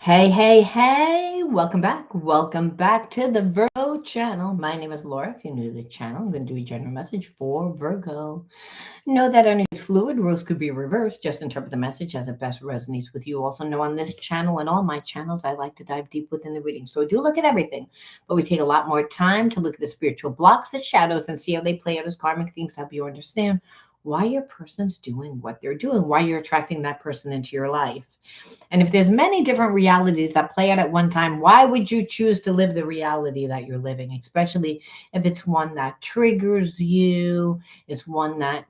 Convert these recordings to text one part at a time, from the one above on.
Hey, hey, hey, welcome back. Welcome back to the Virgo channel. My name is Laura. If you're new to the channel, I'm going to do a general message for Virgo. Know that energy is fluid, rules could be reversed. Just interpret the message as it best resonates with you. Also know on this channel and all my channels, I like to dive deep within the reading. So I do look at everything, but we take a lot more time to look at the spiritual blocks, the shadows, and see how they play out as karmic themes to help you understand why your person's doing what they're doing, why you're attracting that person into your life. And if there's many different realities that play out at one time, why would you choose to live the reality that you're living, especially if it's one that triggers you, it's one that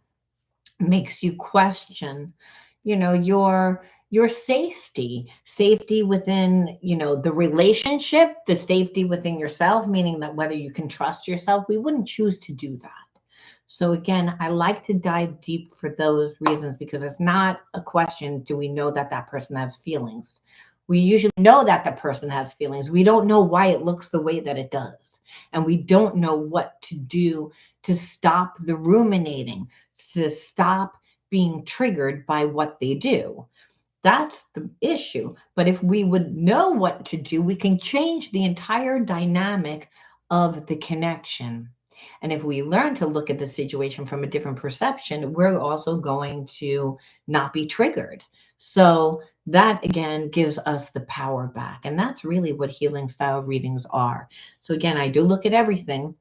makes you question, your safety within, the relationship, the safety within yourself, meaning that whether you can trust yourself, we wouldn't choose to do that. So again, I like to dive deep for those reasons because it's not a question, do we know that that person has feelings? We usually know that the person has feelings. We don't know why it looks the way that it does. And we don't know what to do to stop the ruminating, to stop being triggered by what they do. That's the issue. But if we would know what to do, we can change the entire dynamic of the connection. And if we learn to look at the situation from a different perception, we're also going to not be triggered. So that again gives us the power back. And that's really what healing style readings are. So again, I do look at everything,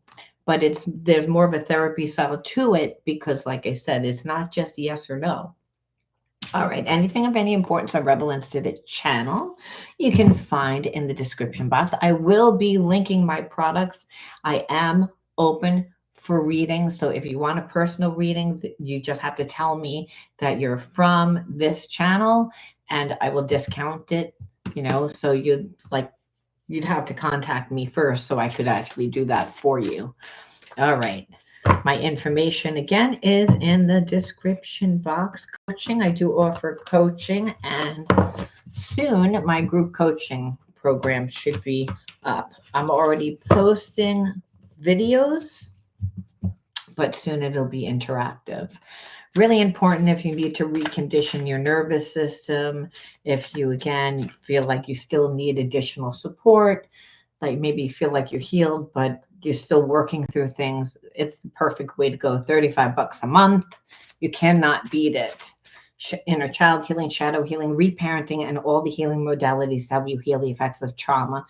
but there's more of a therapy style to it because like I said, it's not just yes or no. All right, anything of any importance or relevance to the channel, you can find in the description box. I will be linking my products. I am open for reading. So if you want a personal reading, you just have to tell me that you're from this channel and I will discount it, so you'd have to contact me first so I could actually do that for you. All right. My information again is in the description box. Coaching, I do offer coaching, and soon my group coaching program should be up. I'm already posting videos, but soon it'll be interactive. Really important if you need to recondition your nervous system, if you again feel like you still need additional support, like maybe you feel like you're healed, but you're still working through things, it's the perfect way to go. $35 a month. You cannot beat it. Inner child healing, shadow healing, reparenting, and all the healing modalities that you heal the effects of trauma.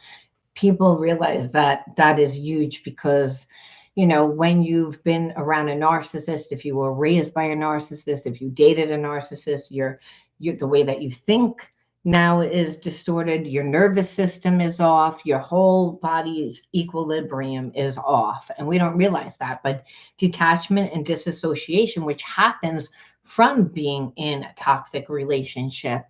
People realize that that is huge because, when you've been around a narcissist, if you were raised by a narcissist, if you dated a narcissist, you're the way that you think now is distorted, your nervous system is off, your whole body's equilibrium is off. And we don't realize that. But detachment and disassociation, which happens from being in a toxic relationship,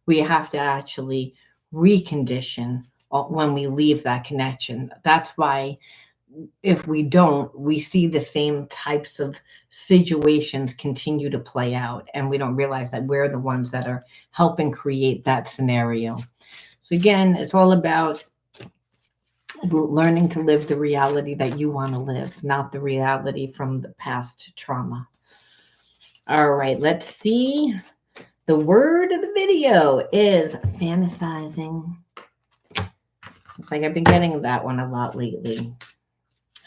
we have to actually recondition when we leave that connection. That's why if we don't, we see the same types of situations continue to play out, and we don't realize that we're the ones that are helping create that scenario. So again, it's all about learning to live the reality that you want to live, not the reality from the past trauma. All right, let's see. The word of the video is fantasizing. It's like I've been getting that one a lot lately.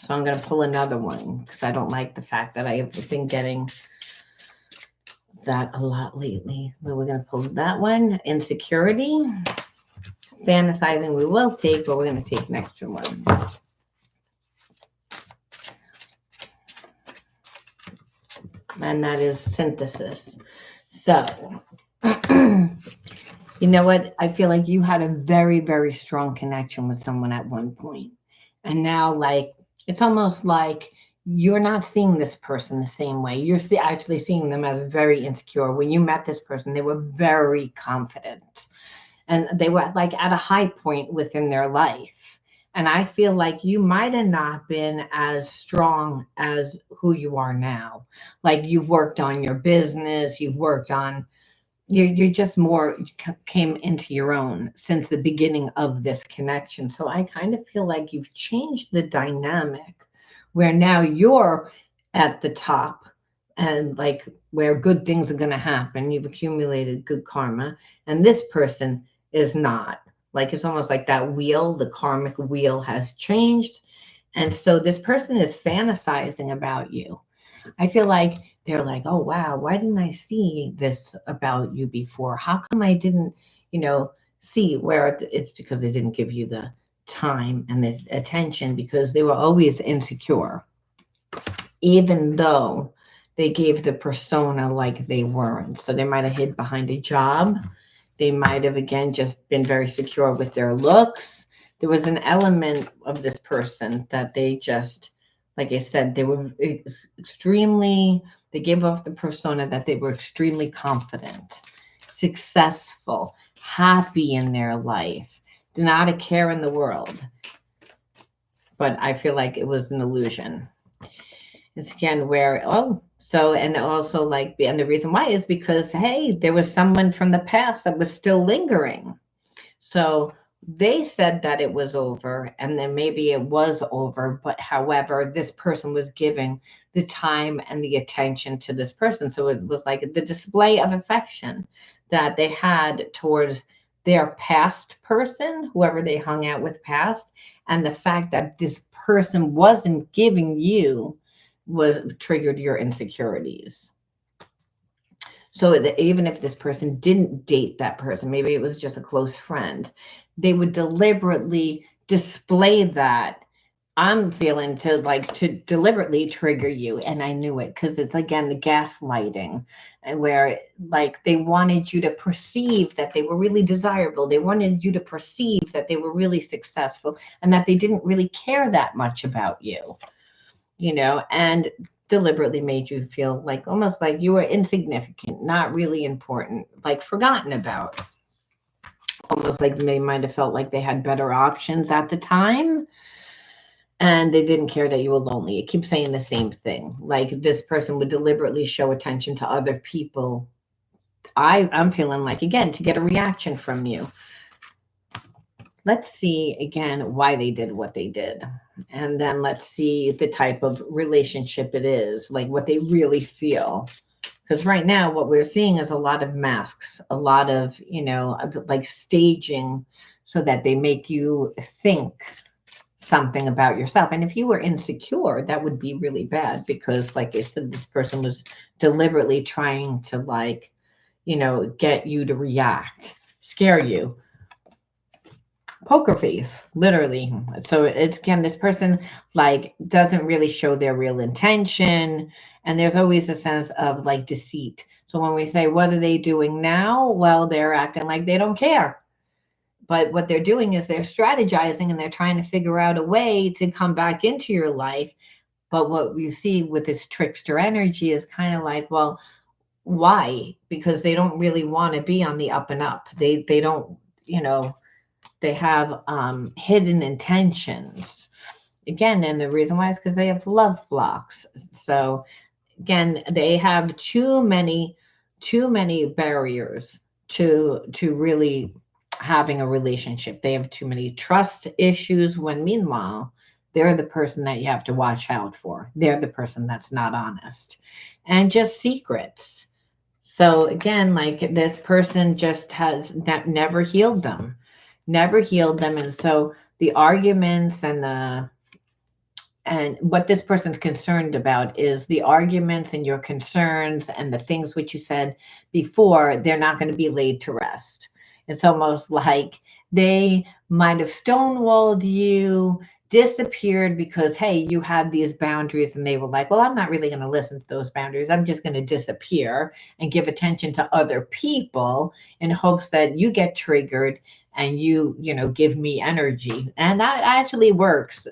So I'm going to pull another one because I don't like the fact that I have been getting that a lot lately. But we're going to pull that one. Insecurity. Fantasizing we will take, but we're going to take an extra one. And that is synthesis. So, you know what? I feel like you had a very, very strong connection with someone at one point. And now, it's almost like you're not seeing this person the same way. You're actually seeing them as very insecure. When you met this person, they were very confident. And they were at a high point within their life. And I feel like you might have not been as strong as who you are now. Like you've worked on your business, you've worked on, you're just more came into your own since the beginning of this connection. So I kind of feel like you've changed the dynamic where now you're at the top and where good things are going to happen. You've accumulated good karma, and this person is not. Like it's almost like that wheel, the karmic wheel has changed. And so this person is fantasizing about you. I feel like they're like, oh, wow, why didn't I see this about you before? How come I didn't, see where it's because they didn't give you the time and the attention because they were always insecure, even though they gave the persona like they weren't. So they might have hid behind a job. They might have, again, just been very secure with their looks. There was an element of this person that they just, like I said, they were extremely, they gave off the persona that they were extremely confident, successful, happy in their life, not a care in the world. But I feel like it was an illusion. It's again where, so, and also like, and the reason why is because, hey, there was someone from the past that was still lingering. So they said that it was over, and then maybe it was over, but however, this person was giving the time and the attention to this person. So it was like the display of affection that they had towards their past person, whoever they hung out with past, and the fact that this person wasn't giving you was triggered your insecurities. So that even if this person didn't date that person, maybe it was just a close friend, they would deliberately display that. I'm feeling to deliberately trigger you. And I knew it because it's again the gaslighting, and where like they wanted you to perceive that they were really desirable. They wanted you to perceive that they were really successful and that they didn't really care that much about you, and deliberately made you feel like almost like you were insignificant, not really important, like forgotten about. Almost like they might have felt like they had better options at the time and they didn't care that you were lonely. It keeps saying the same thing. Like this person would deliberately show attention to other people. I'm feeling like, again, to get a reaction from you. Let's see again why they did what they did. And then let's see the type of relationship it is, like what they really feel. Because right now, what we're seeing is a lot of masks, a lot of, like staging so that they make you think something about yourself. And if you were insecure, that would be really bad because, like I said, this person was deliberately trying to, like, get you to react, scare you. Poker face, literally. So it's again, this person like doesn't really show their real intention, and there's always a sense of like deceit. So when we say what are they doing now, well, they're acting like they don't care, but what they're doing is they're strategizing and they're trying to figure out a way to come back into your life. But what you see with this trickster energy is kind of like, well, why? Because they don't really want to be on the up and up. They don't, they have hidden intentions. Again, and the reason why is because they have love blocks. So again, they have too many barriers to really having a relationship. They have too many trust issues when meanwhile, they're the person that you have to watch out for. They're the person that's not honest. And just secrets. So again, like this person just has never healed them, never healed them. And so the arguments and what this person's concerned about is the arguments and your concerns and the things which you said before, they're not going to be laid to rest. It's almost like they might have stonewalled you, disappeared because, hey, you had these boundaries and they were like, well, I'm not really going to listen to those boundaries. I'm just going to disappear and give attention to other people in hopes that you get triggered and you give me energy. And that actually works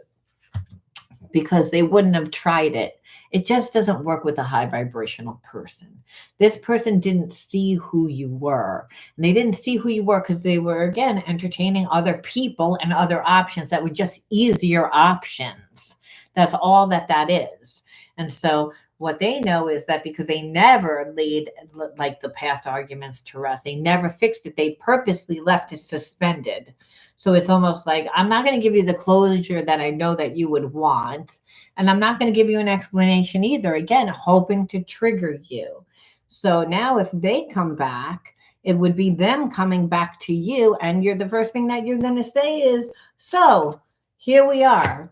because they wouldn't have tried it. It just doesn't work with a high vibrational person. This person didn't see who you were. And they didn't see who you were because they were, again, entertaining other people and other options that were just easier options. That's all that is. And so what they know is that because they never laid like the past arguments to rest, they never fixed it. They purposely left it suspended. So it's almost like, I'm not going to give you the closure that I know that you would want. And I'm not going to give you an explanation either. Again, hoping to trigger you. So now if they come back, It would be them coming back to you, and the first thing that you're going to say is, so here we are,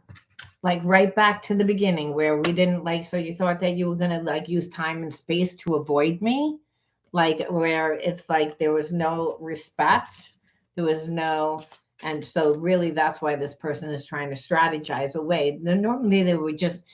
like right back to the beginning where we didn't like, so you thought that you were going to like use time and space to avoid me, like where it's like there was no respect, there was no, and so really that's why this person is trying to strategize away. Normally they would just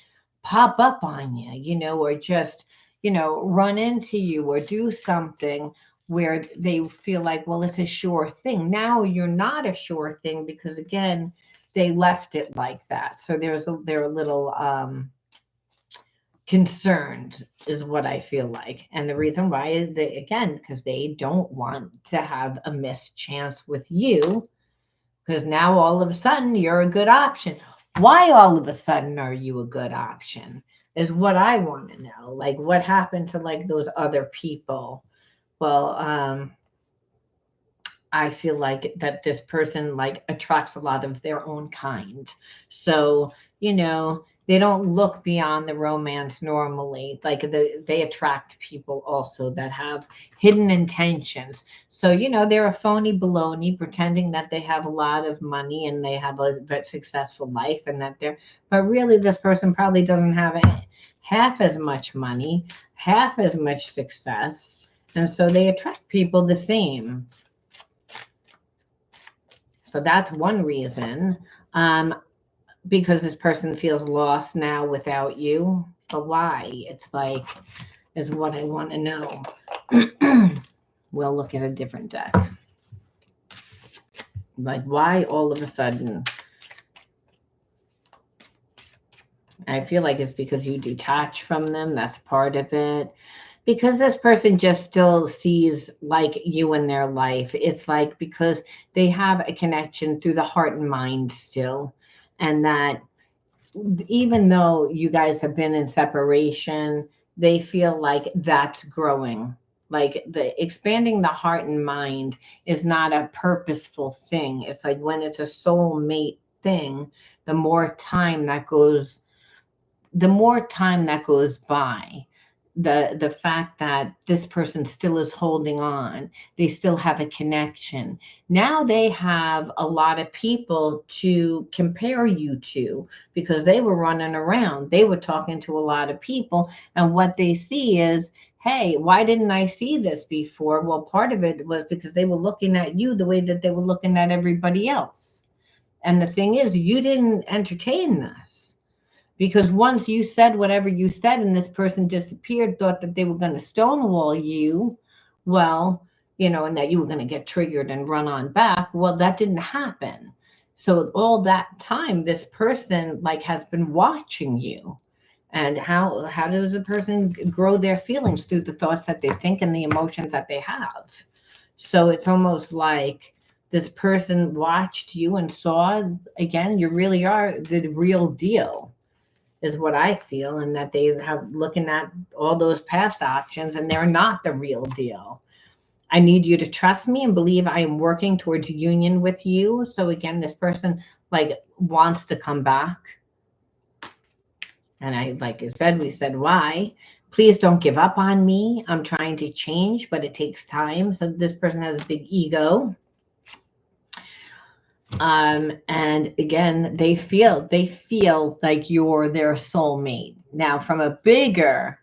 pop up on you, or just, run into you or do something where they feel like, well, it's a sure thing. Now you're not a sure thing because again, they left it like that. So they're a little concerned is what I feel like. And the reason why is they, again, because they don't want to have a missed chance with you, because now all of a sudden you're a good option. Why all of a sudden are you a good option is what I want to know. Like what happened to like those other people? Well, I feel like that this person like attracts a lot of their own kind. So, they don't look beyond the romance normally. Like they attract people also that have hidden intentions. So, they're a phony baloney pretending that they have a lot of money and they have a very successful life and that but really this person probably doesn't have half as much money, half as much success. And so they attract people the same. So that's one reason, because this person feels lost now without you. But why? It's like, is what I want to know. We'll look at a different deck. Like, why all of a sudden? I feel like it's because you detach from them. That's part of it. Because this person just still sees like you in their life. It's like because they have a connection through the heart and mind still. And that even though you guys have been in separation, they feel like that's growing. Like the expanding the heart and mind is not a purposeful thing. It's like when it's a soulmate thing, the more time that goes by, the fact that this person still is holding on, they still have a connection. Now they have a lot of people to compare you to because they were running around, they were talking to a lot of people, and what they see is, hey, why didn't I see this before? Well, part of it was because they were looking at you the way that they were looking at everybody else. And the thing is, you didn't entertain this. Because once you said whatever you said and this person disappeared, thought that they were going to stonewall you, well, and that you were going to get triggered and run on back. Well, that didn't happen. So all that time, this person like has been watching you. And how does a person grow their feelings? Through the thoughts that they think and the emotions that they have. So it's almost like this person watched you and saw, again, you really are the real deal. Is what I feel, and that they have looking at all those past options and they're not the real deal. I need you to trust me and believe I am working towards union with you. So again, this person like wants to come back. And like I said, we said, why? Please don't give up on me. I'm trying to change, but it takes time. So this person has a big ego. And again, they feel like you're their soulmate. Now, from a bigger,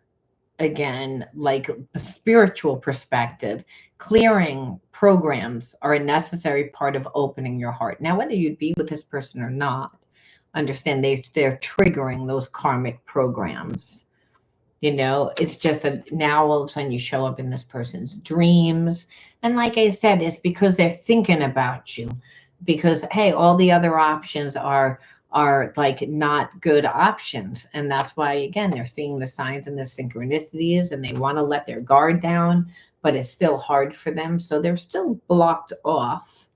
again, like a spiritual perspective, clearing programs are a necessary part of opening your heart. Now, whether you'd be with this person or not, understand they're triggering those karmic programs. It's just that now all of a sudden you show up in this person's dreams. And like I said, it's because they're thinking about you. Because hey, all the other options are like not good options, and that's why again they're seeing the signs and the synchronicities and they want to let their guard down, but it's still hard for them, so they're still blocked off.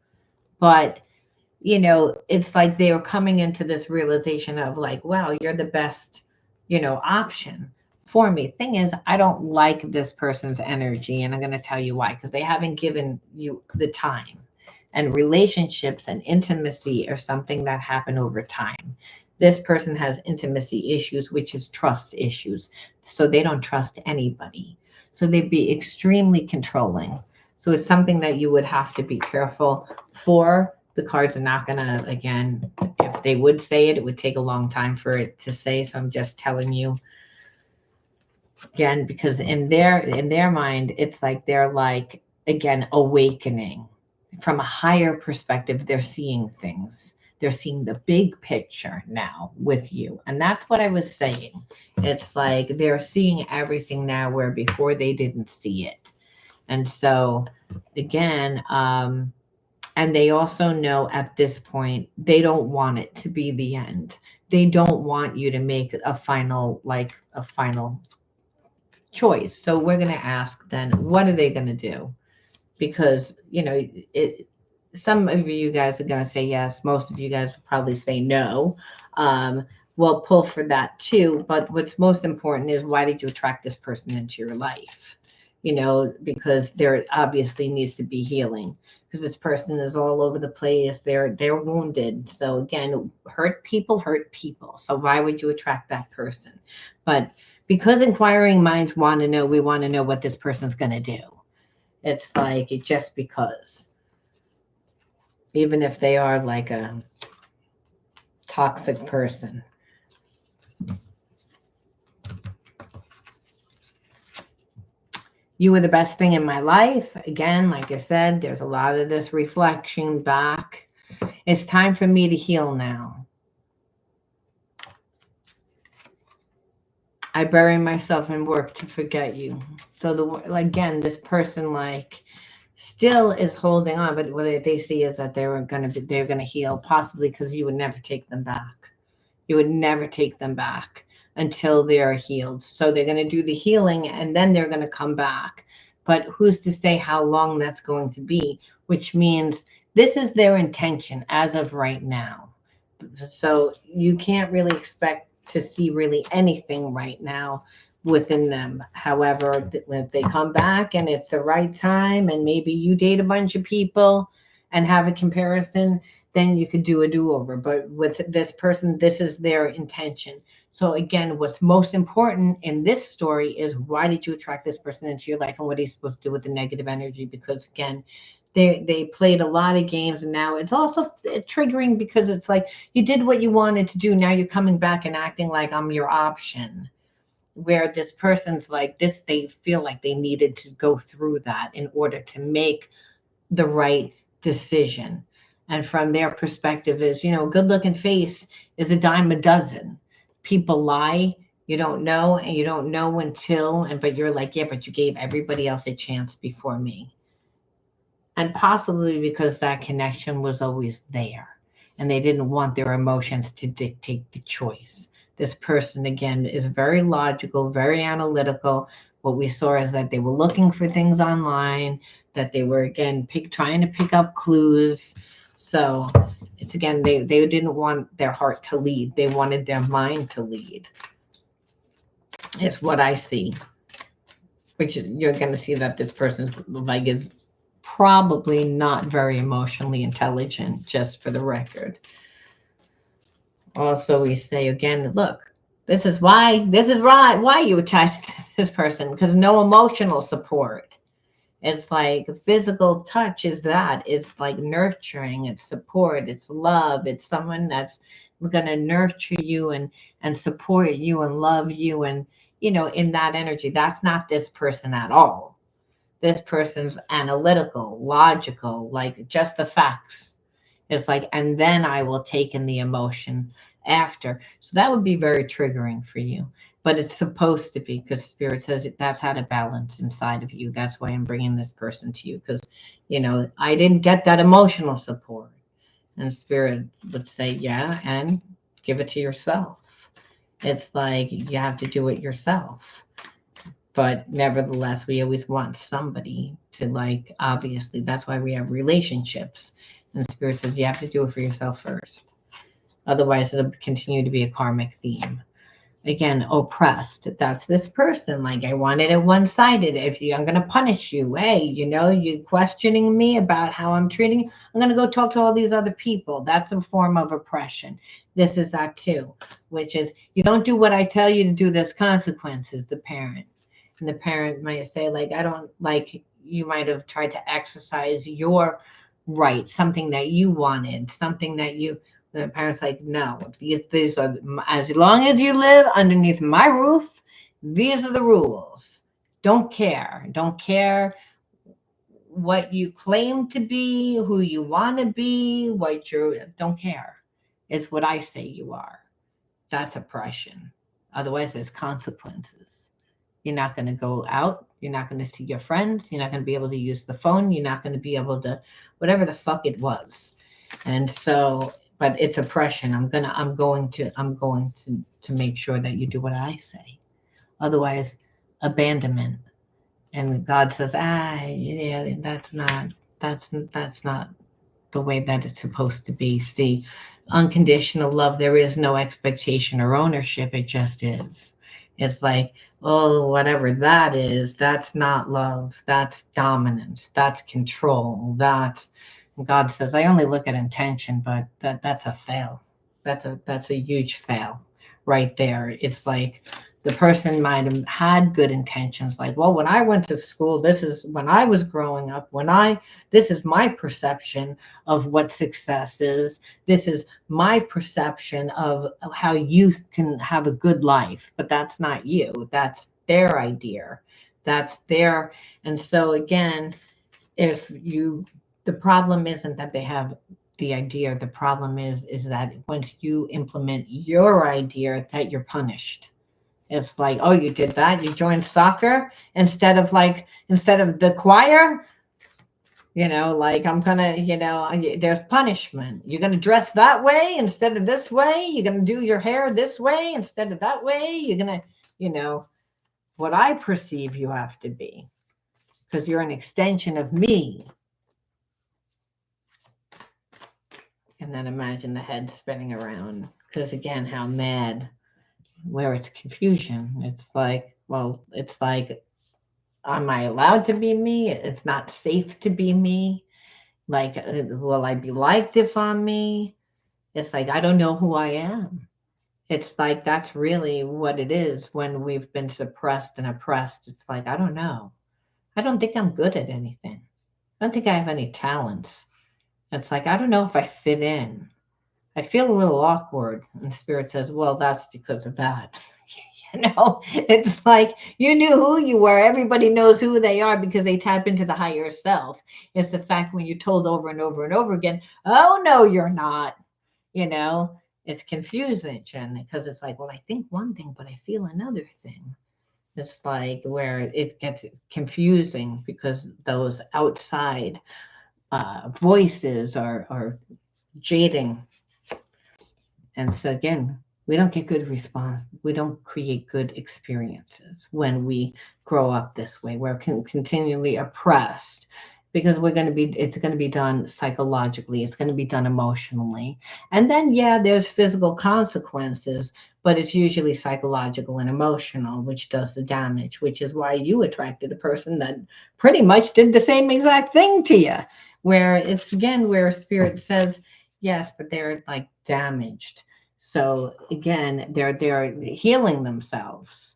But it's like they're coming into this realization of like, wow, you're the best option for me. Thing is, I don't like this person's energy, and I'm going to tell you why, because they haven't given you the time. And relationships and intimacy are something that happen over time. This person has intimacy issues, which is trust issues. So they don't trust anybody. So they'd be extremely controlling. So it's something that you would have to be careful for. The cards are not going to, again, if they would say it, it would take a long time for it to say. So I'm just telling you again, because in their mind, it's like they're like, again, awakening from a higher perspective. They're seeing things. They're seeing the big picture now with you. And that's what I was saying. It's like they're seeing everything now where before they didn't see it. And so again, and they also know at this point, they don't want it to be the end. They don't want you to make a final, like a final choice. So we're going to ask then, what are they going to do? Because, some of you guys are going to say yes. Most of you guys will probably say no. Um, we'll pull for that too. But what's most important is, why did you attract this person into your life? Because there obviously needs to be healing, because this person is all over the place. They're wounded. So again, hurt people hurt people. So why would you attract that person? But because inquiring minds want to know, we want to know what this person's going to do. It's like, just because, even if they are like a toxic person. You were the best thing in my life. Again, like I said, there's a lot of this reflection back. It's time for me to heal now. I bury myself in work to forget you. So again, this person still is holding on, but what they see is that they're gonna heal, possibly because you would never take them back. You would never take them back until they are healed. So they're going to do the healing and then they're going to come back. But who's to say how long that's going to be, which means this is their intention as of right now. So you can't really expect to see really anything right now within them. However, if they come back and it's the right time, and maybe you date a bunch of people and have a comparison, then you could do a do-over. But with this person, this is their intention. So again, what's most important in this story is, why did you attract this person into your life, and what are you supposed to do with the negative energy? Because again, they played a lot of games, and now it's also triggering, because it's like, you did what you wanted to do. Now you're coming back and acting like I'm your option, where this person's like this, they feel like they needed to go through that in order to make the right decision. And from their perspective is, good looking face is a dime a dozen. People lie. You don't know, and you don't know but you're like, yeah, but you gave everybody else a chance before me. And possibly because that connection was always there, and they didn't want their emotions to dictate the choice. This person, again, is very logical, very analytical. What we saw is that they were looking for things online, that they were, again, trying to pick up clues. So it's, again, they didn't want their heart to lead. They wanted their mind to lead. It's what I see, which is, you're going to see that this person's is probably not very emotionally intelligent, just for the record. Also, we say again, look, this is why you attach to this person, because no emotional support. It's like physical touch is that. It's like nurturing, it's support, it's love. It's someone that's going to nurture you and support you and love you, and in that energy. That's not this person at all. This person's analytical, logical, like just the facts. It's like, and then I will take in the emotion after. So that would be very triggering for you. But it's supposed to be, because Spirit says that's how to balance inside of you. That's why I'm bringing this person to you, because, I didn't get that emotional support. And Spirit would say, yeah, and give it to yourself. It's like, you have to do it yourself. But nevertheless, we always want somebody to, obviously, that's why we have relationships. And Spirit says you have to do it for yourself first. Otherwise, it'll continue to be a karmic theme. Again, oppressed. That's this person. I wanted it one-sided. I'm going to punish you. Hey, you're questioning me about how I'm treating you. I'm going to go talk to all these other people. That's a form of oppression. This is that too, which is, you don't do what I tell you to do, there's consequences, the parent. And the parent might say, I don't you might have tried to exercise your right, something that you wanted, something that you, the parents like, no, these are, as long as you live underneath my roof, these are the rules. Don't care what you claim to be, who you want to be, what you're, don't care. It's what I say you are. That's oppression. Otherwise, there's consequences. You're not going to go out. You're not going to see your friends. You're not going to be able to use the phone. You're not going to be able to, whatever the fuck it was. And so, but it's oppression. I'm going to make sure that you do what I say. Otherwise, abandonment. And God says, yeah, that's not the way that it's supposed to be. See, unconditional love, there is no expectation or ownership. It just is. It's like, oh, whatever that is, that's not love. That's dominance. That's control. That's, God says, I only look at intention, but that's a fail. That's a huge fail right there. It's like the person might have had good intentions, like, well, when I went to school, this is when I was growing up, this is my perception of what success is. This is my perception of how you can have a good life, but that's not you. That's their idea. That's their, and so again, if you, the problem isn't that they have the idea. The problem is that once you implement your idea, that you're punished. It's like, oh, you did that? You joined soccer instead of the choir? Like I'm gonna, there's punishment. You're gonna dress that way instead of this way. You're gonna do your hair this way instead of that way. You're gonna, what I perceive you have to be, because you're an extension of me. And then imagine the head spinning around. Because again, how mad, where it's confusion. It's like, well, it's like, am I allowed to be me? It's not safe to be me. Like, will I be liked if I'm me? It's like, I don't know who I am. It's like, that's really what it is when we've been suppressed and oppressed. It's like, I don't know. I don't think I'm good at anything. I don't think I have any talents. It's like, I don't know if I fit in. I feel a little awkward. And Spirit says, well, that's because of that. It's like you knew who you were. Everybody knows who they are because they tap into the higher self. It's the fact when you're told over and over and over again, oh, no, you're not. It's confusing because it's like, well, I think one thing, but I feel another thing. It's like where it gets confusing because those outside voices are jading. And so again, we don't get good response. We don't create good experiences when we grow up this way. We're continually oppressed because it's going to be done psychologically. It's going to be done emotionally. And then, yeah, there's physical consequences, but it's usually psychological and emotional, which does the damage, which is why you attracted a person that pretty much did the same exact thing to you, where it's again, where Spirit says, yes, but they're like damaged. So again, they're healing themselves.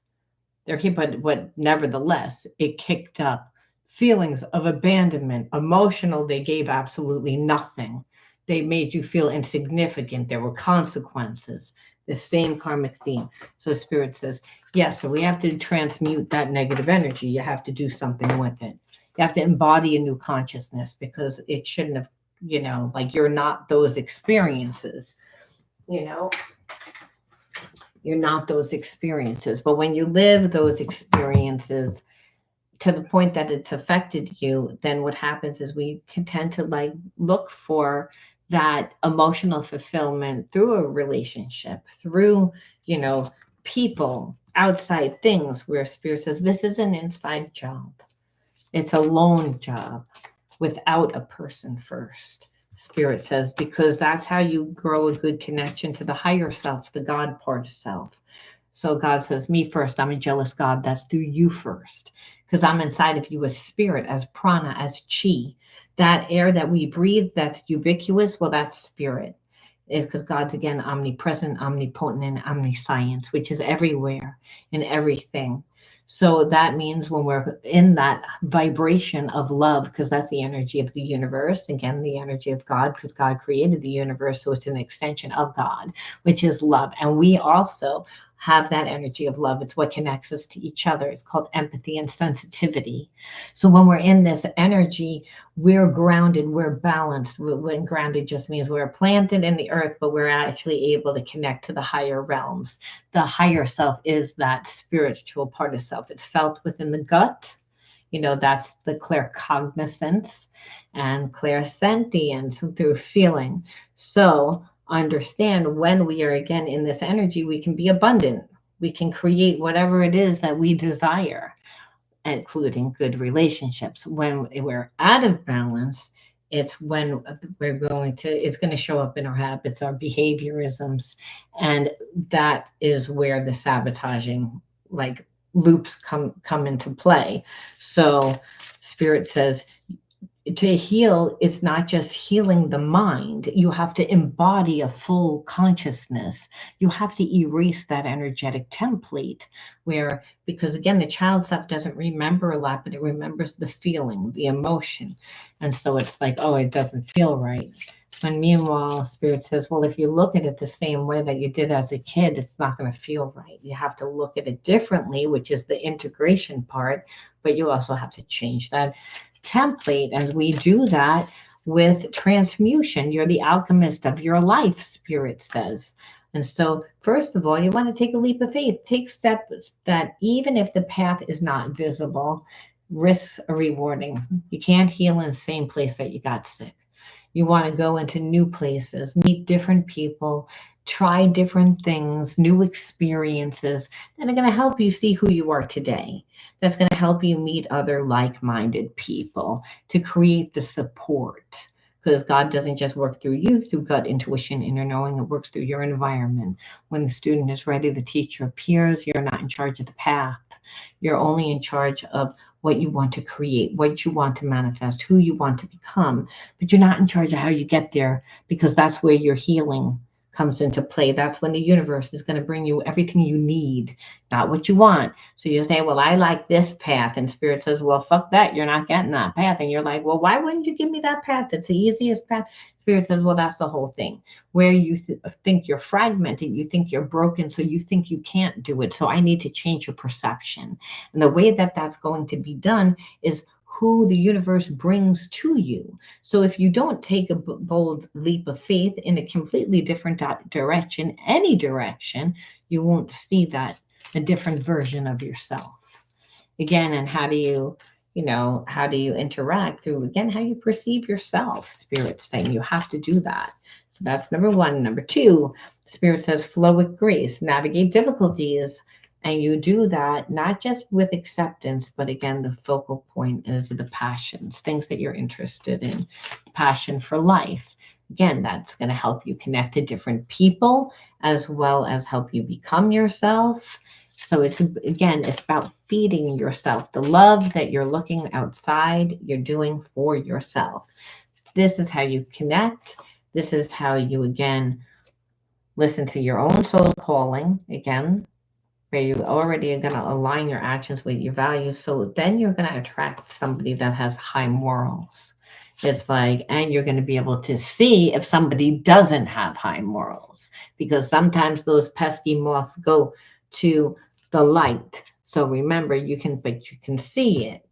But nevertheless, it kicked up feelings of abandonment, emotional. They gave absolutely nothing. They made you feel insignificant. There were consequences. The same karmic theme. So Spirit says, yes. So we have to transmute that negative energy. You have to do something with it. You have to embody a new consciousness because it shouldn't have. Like you're not those experiences. You're not those experiences. But when you live those experiences to the point that it's affected you, then what happens is we can tend to like look for that emotional fulfillment through a relationship, through, people, outside things, where Spirit says, this is an inside job. It's a lone job without a person first. Spirit says, because that's how you grow a good connection to the higher self, the God part of self. So God says, me first. I'm a jealous God. That's through you first. Because I'm inside of you as spirit, as prana, as chi. That air that we breathe, that's ubiquitous. Well, that's spirit. Because God's, again, omnipresent, omnipotent, and omniscience, which is everywhere in everything. So that means when we're in that vibration of love, because that's the energy of the universe, again, the energy of God, because God created the universe. So it's an extension of God, which is love. And we also have that energy of love. It's what connects us to each other. It's called empathy and sensitivity. So when we're in this energy, we're grounded, we're balanced. When grounded just means we're planted in the earth, but we're actually able to connect to the higher realms. The higher self is that spiritual part of self. It's felt within the gut. That's the claircognizance and clairsentience through feeling. So understand when we are again in this energy, we can be abundant. We can create whatever it is that we desire, including good relationships. When we're out of balance, it's when it's going to show up in our habits, our behaviorisms, and that is where the sabotaging, like, loops come into play. So spirit says, to heal, it's not just healing the mind. You have to embody a full consciousness. You have to erase that energetic template where, because again, the child self doesn't remember a lot, but it remembers the feeling, the emotion. And so it's like, oh, it doesn't feel right. When meanwhile, spirit says, well, if you look at it the same way that you did as a kid, it's not going to feel right. You have to look at it differently, which is the integration part, but you also have to change that template. And we do that with transmutation. You're the alchemist of your life, spirit says. And so, first of all, you want to take a leap of faith. Take steps that, even if the path is not visible, risks are rewarding. You can't heal in the same place that you got sick. You want to go into new places, meet different people, try different things, new experiences that are going to help you see who you are today. That's going to help you meet other like minded people to create the support. Because God doesn't just work through you, through gut intuition, inner knowing, it works through your environment. When the student is ready, the teacher appears. You're not in charge of the path. You're only in charge of what you want to create, what you want to manifest, who you want to become. But you're not in charge of how you get there, because that's where your healing comes into play. That's when the universe is going to bring you everything you need, not what you want. So you say, well, I like this path. And spirit says, well, fuck that. You're not getting that path. And you're like, well, why wouldn't you give me that path? It's the easiest path. Spirit says, well, that's the whole thing. Where you think you're fragmented, you think you're broken, so you think you can't do it. So I need to change your perception. And the way that that's going to be done is who the universe brings to you. So if you don't take a bold leap of faith in a completely different direction, any direction, you won't see that, a different version of yourself. Again, and how do you interact through, again, how you perceive yourself? Spirit's saying you have to do that. So that's number one. Number two, spirit says flow with grace, navigate difficulties. And you do that not just with acceptance, but again, the focal point is the passions, things that you're interested in, passion for life. Again, that's going to help you connect to different people as well as help you become yourself. So it's about feeding yourself. The love that you're looking outside, you're doing for yourself. This is how you connect. This is how you, again, listen to your own soul calling, again, where you already are going to align your actions with your values. So then you're going to attract somebody that has high morals. It's like, and you're going to be able to see if somebody doesn't have high morals, because sometimes those pesky moths go to the light. So remember, but you can see it,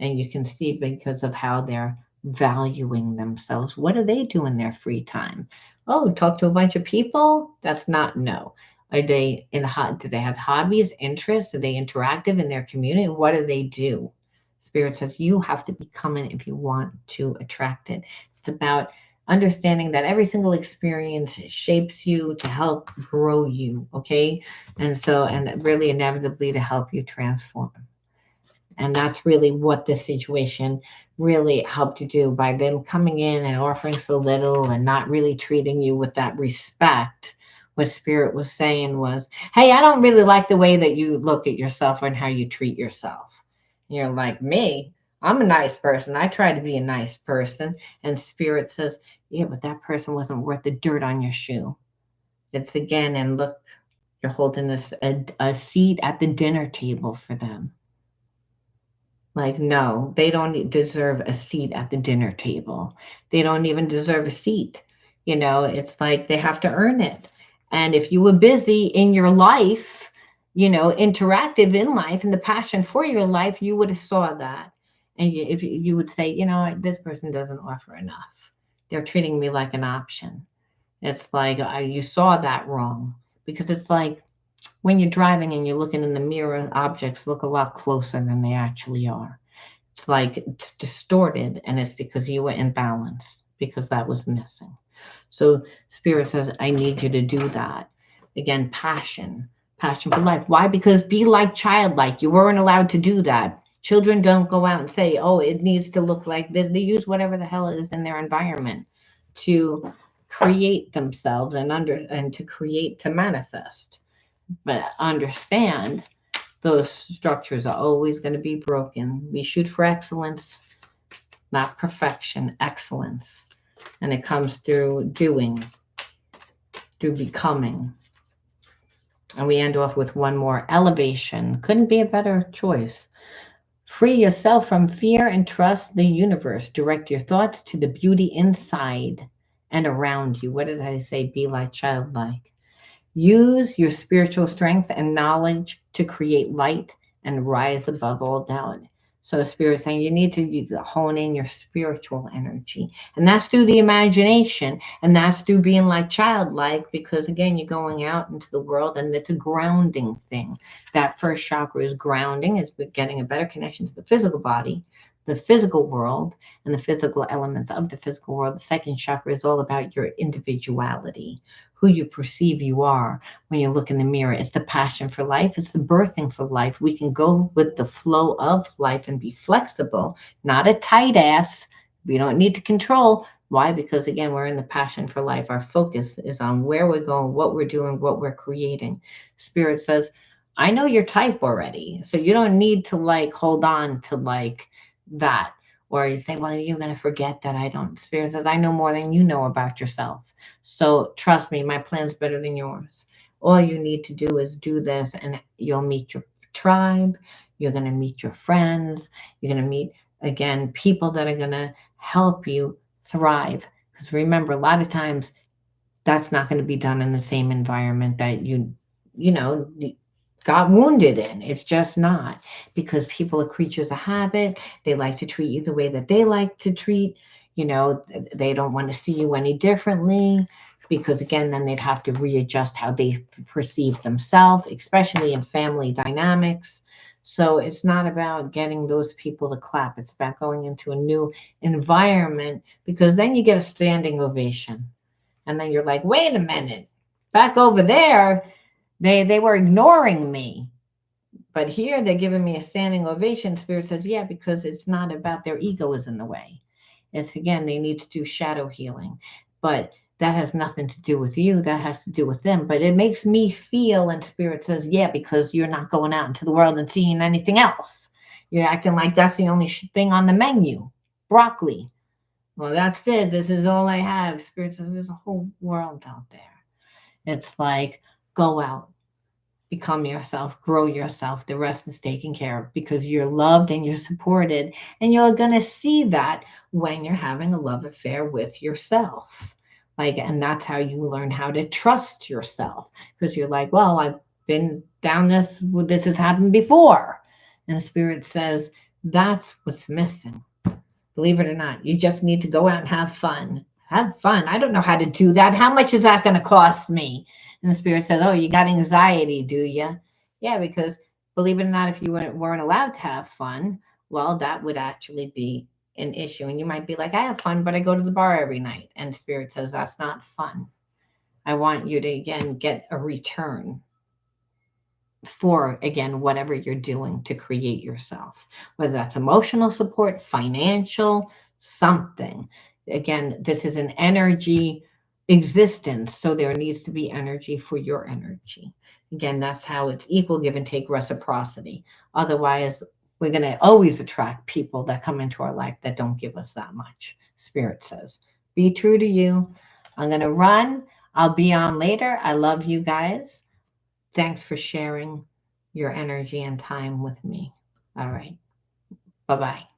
and you can see because of how they're valuing themselves. What do they do in their free time? Oh, talk to a bunch of people? That's not, no. Are they do they have hobbies, interests? Are they interactive in their community? What do they do? Spirit says you have to become it if you want to attract it. It's about understanding that every single experience shapes you to help grow you, okay? And really inevitably to help you transform. And that's really what this situation really helped you do, by them coming in and offering so little and not really treating you with that respect. What Spirit was saying was, hey, I don't really like the way that you look at yourself and how you treat yourself. And you're like, me? I'm a nice person. I try to be a nice person. And Spirit says, yeah, but that person wasn't worth the dirt on your shoe. It's again, and look, you're holding a seat at the dinner table for them. Like, no, they don't deserve a seat at the dinner table. They don't even deserve a seat. It's like they have to earn it. And if you were busy in your life, interactive in life and the passion for your life, you would have saw that. And if you would say, this person doesn't offer enough. They're treating me like an option. It's like you saw that wrong because it's like when you're driving and you're looking in the mirror, objects look a lot closer than they actually are. It's like it's distorted, and it's because you were imbalanced, because that was missing. So Spirit says, I need you to do that. Again, passion for life. Why? Because be like childlike. You weren't allowed to do that. Children don't go out and say, oh, it needs to look like this. They use whatever the hell is in their environment to create themselves and to create, to manifest. But understand those structures are always going to be broken. We shoot for excellence, not perfection, excellence. And it comes through doing, through becoming. And we end off with one more, elevation. Couldn't be a better choice. Free yourself from fear and trust the universe. Direct your thoughts to the beauty inside and around you. What did I say? Be like childlike. Use your spiritual strength and knowledge to create light and rise above all doubt. So, Spirit saying you need to hone in your spiritual energy. And that's through the imagination. And that's through being like childlike, because again, you're going out into the world and it's a grounding thing. That first chakra is grounding, is getting a better connection to the physical body, the physical world, and the physical elements of the physical world. The second chakra is all about your individuality, who you perceive you are when you look in the mirror. It's the passion for life. It's the birthing for life. We can go with the flow of life and be flexible, not a tight ass. We don't need to control. Why? Because again, we're in the passion for life. Our focus is on where we're going, what we're doing, what we're creating. Spirit says, I know your type already. So you don't need to like hold on to like that. Or you say, well, you're going to forget that I don't. Spirit says, I know more than you know about yourself. So trust me, my plan's better than yours. All you need to do is do this, and you'll meet your tribe. You're going to meet your friends. You're going to meet, again, people that are going to help you thrive. Because remember, a lot of times that's not going to be done in the same environment that you know, got wounded in. It's just not, because people are creatures of habit. They like to treat you the way that they like to treat. They don't want to see you any differently, because again, then they'd have to readjust how they perceive themselves, especially in family dynamics. So it's not about getting those people to clap. It's about going into a new environment, because then you get a standing ovation. And then you're like, wait a minute, back over there, they were ignoring me. But here they're giving me a standing ovation. Spirit says, yeah, because it's not about their ego is in the way. It's again, they need to do shadow healing. But that has nothing to do with you. That has to do with them. But it makes me feel, and Spirit says, yeah, because you're not going out into the world and seeing anything else. You're acting like that's the only thing on the menu. Broccoli. Well, that's it. This is all I have. Spirit says, there's a whole world out there. It's like, go out, become yourself, grow yourself. The rest is taken care of, because you're loved and you're supported. And you're going to see that when you're having a love affair with yourself. Like, and that's how you learn how to trust yourself, because you're like, well, I've been down this has happened before. And Spirit says, that's what's missing. Believe it or not, you just need to go out and have fun. Have fun. I don't know how to do that. How much is that going to cost me? And the Spirit says, oh, you got anxiety, do you? Yeah, because believe it or not, if you weren't allowed to have fun, well, that would actually be an issue. And you might be like, I have fun, but I go to the bar every night. And Spirit says, that's not fun. I want you to, again, get a return for, again, whatever you're doing to create yourself, whether that's emotional support, financial, something. Again, this is an energy existence, so there needs to be energy for your energy. Again, that's how it's equal give and take, reciprocity. Otherwise, we're going to always attract people that come into our life that don't give us that much. Spirit says, be true to you. I'm going to run. I'll be on later. I love you guys. Thanks for sharing your energy and time with me. All right. Bye bye.